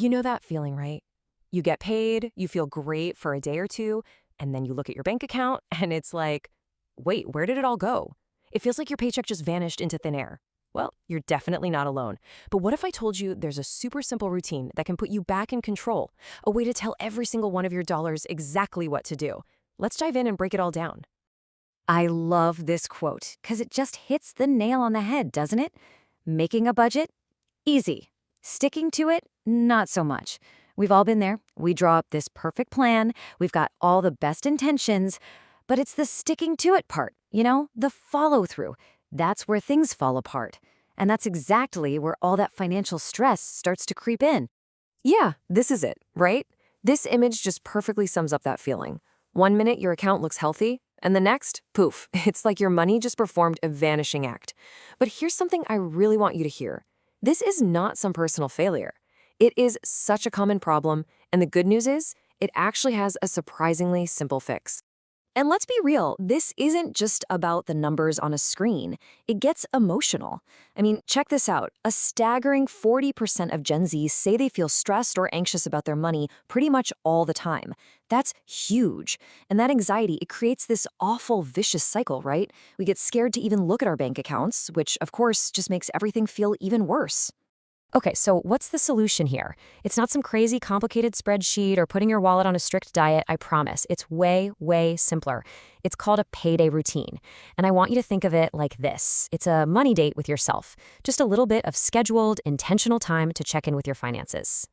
You know that feeling, right? You get paid, you feel great for a day or two, and then you look at your bank account and it's like, wait, where did it all go? It feels like your paycheck just vanished into thin air. Well, you're definitely not alone. But what if I told you there's a super simple routine that can put you back in control? A way to tell every single one of your dollars exactly what to do. Let's dive in and break it all down. I love this quote because it just hits the nail on the head, doesn't it? Making a budget? Easy. Sticking to it? Not so much. We've all been there. We draw up this perfect plan. We've got all the best intentions, but it's the sticking to it part, the follow through. That's where things fall apart. And that's exactly where all that financial stress starts to creep in. Yeah, this is it, right? This image just perfectly sums up that feeling. One minute your account looks healthy, and the next, poof, it's like your money just performed a vanishing act. But here's something I really want you to hear. This is not some personal failure. It is such a common problem, and the good news is, it actually has a surprisingly simple fix. And let's be real, this isn't just about the numbers on a screen. It gets emotional. I mean, check this out. A staggering 40% of Gen Zs say they feel stressed or anxious about their money pretty much all the time. That's huge. And that anxiety, it creates this awful vicious cycle, right? We get scared to even look at our bank accounts, which of course just makes everything feel even worse. Okay, so what's the solution here? It's not some crazy complicated spreadsheet or putting your wallet on a strict diet, I promise. It's way, way simpler. It's called a payday routine. And I want you to think of it like this. It's a money date with yourself. Just a little bit of scheduled, intentional time to check in with your finances.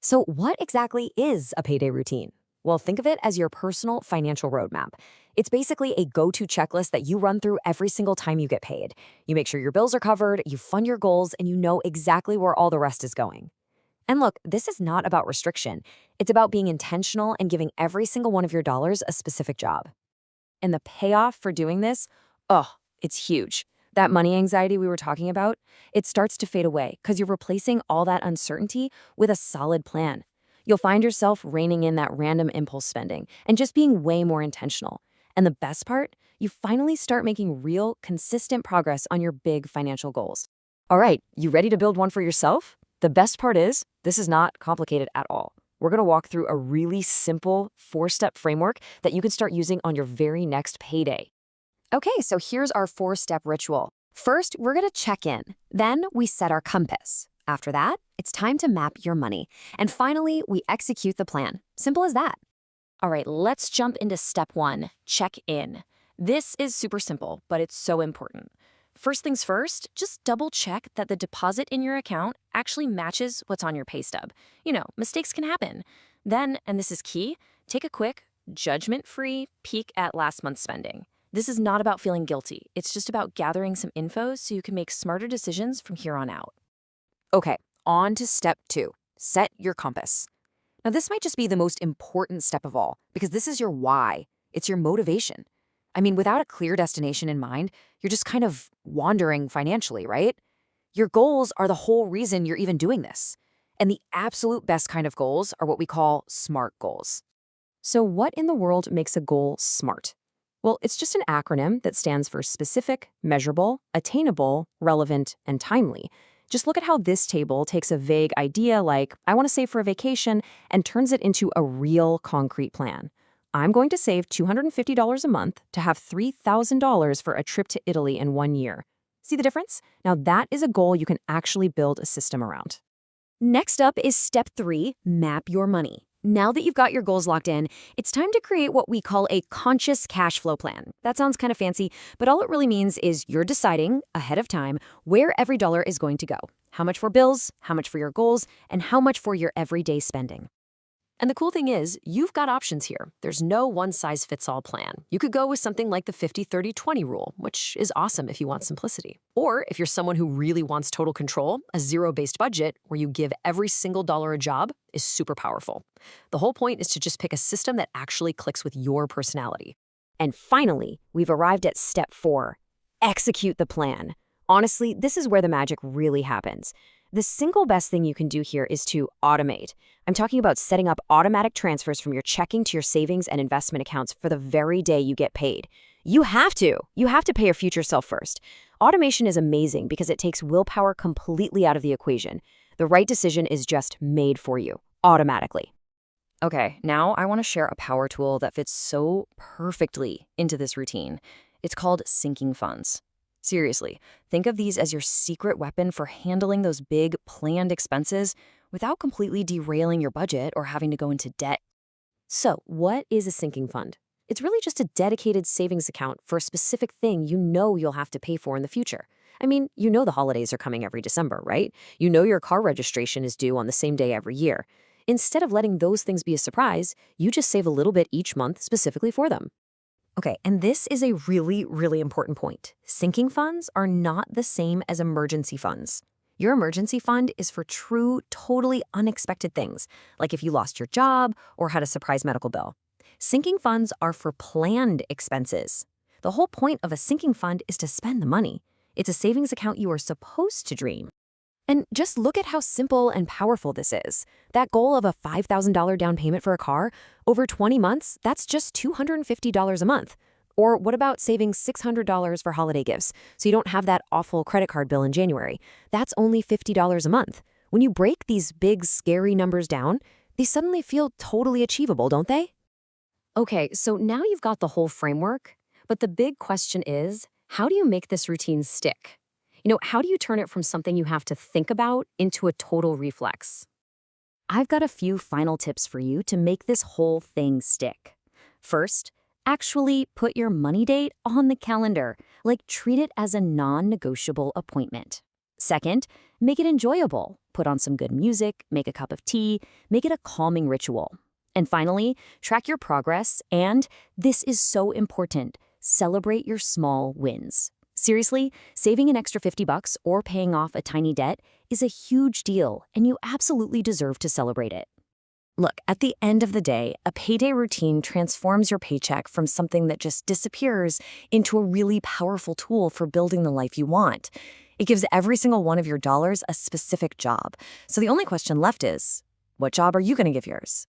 So what exactly is a payday routine? Well, think of it as your personal financial roadmap. It's basically a go-to checklist that you run through every single time you get paid. You make sure your bills are covered, you fund your goals, and you know exactly where all the rest is going. And look, this is not about restriction. It's about being intentional and giving every single one of your dollars a specific job. And the payoff for doing this, it's huge. That money anxiety we were talking about, it starts to fade away because you're replacing all that uncertainty with a solid plan. You'll find yourself reining in that random impulse spending and just being way more intentional. And the best part, you finally start making real, consistent progress on your big financial goals. All right, you ready to build one for yourself? The best part is, this is not complicated at all. We're going to walk through a really simple 4-step framework that you can start using on your very next payday. Okay, so here's our 4-step ritual. First, we're going to check in. Then we set our compass. After that, it's time to map your money. And finally, we execute the plan. Simple as that. All right, let's jump into step 1, check in. This is super simple, but it's so important. First things first, just double check that the deposit in your account actually matches what's on your pay stub. Mistakes can happen. Then, and this is key, take a quick, judgment-free peek at last month's spending. This is not about feeling guilty. It's just about gathering some info so you can make smarter decisions from here on out. Okay, on to step 2, set your compass. Now, this might just be the most important step of all, because this is your why. It's your motivation. I mean, without a clear destination in mind, you're just kind of wandering financially, right? Your goals are the whole reason you're even doing this. And the absolute best kind of goals are what we call SMART goals. So what in the world makes a goal SMART? Well, it's just an acronym that stands for specific, measurable, attainable, relevant, and timely. Just look at how this table takes a vague idea like, I want to save for a vacation, and turns it into a real concrete plan. I'm going to save $250 a month to have $3,000 for a trip to Italy in 1 year. See the difference? Now that is a goal you can actually build a system around. Next up is step 3, map your money. Now that you've got your goals locked in, it's time to create what we call a conscious cash flow plan. That sounds kind of fancy, but all it really means is you're deciding ahead of time where every dollar is going to go. How much for bills, how much for your goals, and how much for your everyday spending. And the cool thing is, you've got options here. There's no one-size-fits-all plan. You could go with something like the 50-30-20 rule, which is awesome if you want simplicity. Or if you're someone who really wants total control, a zero-based budget where you give every single dollar a job is super powerful. The whole point is to just pick a system that actually clicks with your personality. And finally, we've arrived at step 4, execute the plan. Honestly, this is where the magic really happens. The single best thing you can do here is to automate. I'm talking about setting up automatic transfers from your checking to your savings and investment accounts for the very day you get paid. You have to pay your future self first. Automation is amazing because it takes willpower completely out of the equation. The right decision is just made for you, automatically. Okay, now I want to share a power tool that fits so perfectly into this routine. It's called sinking funds. Seriously, think of these as your secret weapon for handling those big, planned expenses without completely derailing your budget or having to go into debt. So, what is a sinking fund? It's really just a dedicated savings account for a specific thing you know you'll have to pay for in the future. I mean, you know the holidays are coming every December, right? You know your car registration is due on the same day every year. Instead of letting those things be a surprise, you just save a little bit each month specifically for them. Okay, and this is a really, really important point. Sinking funds are not the same as emergency funds. Your emergency fund is for true, totally unexpected things, like if you lost your job or had a surprise medical bill. Sinking funds are for planned expenses. The whole point of a sinking fund is to spend the money. It's a savings account you are supposed to dream. And just look at how simple and powerful this is. That goal of a $5,000 down payment for a car, over 20 months, that's just $250 a month. Or what about saving $600 for holiday gifts so you don't have that awful credit card bill in January? That's only $50 a month. When you break these big, scary numbers down, they suddenly feel totally achievable, don't they? Okay, so now you've got the whole framework, but the big question is, how do you make this routine stick? How do you turn it from something you have to think about into a total reflex? I've got a few final tips for you to make this whole thing stick. First, actually put your money date on the calendar, like treat it as a non-negotiable appointment. Second, make it enjoyable. Put on some good music, make a cup of tea, make it a calming ritual. And finally, track your progress and, this is so important, celebrate your small wins. Seriously, saving an extra $50 or paying off a tiny debt is a huge deal, and you absolutely deserve to celebrate it. Look, at the end of the day, a payday routine transforms your paycheck from something that just disappears into a really powerful tool for building the life you want. It gives every single one of your dollars a specific job. So the only question left is, what job are you going to give yours?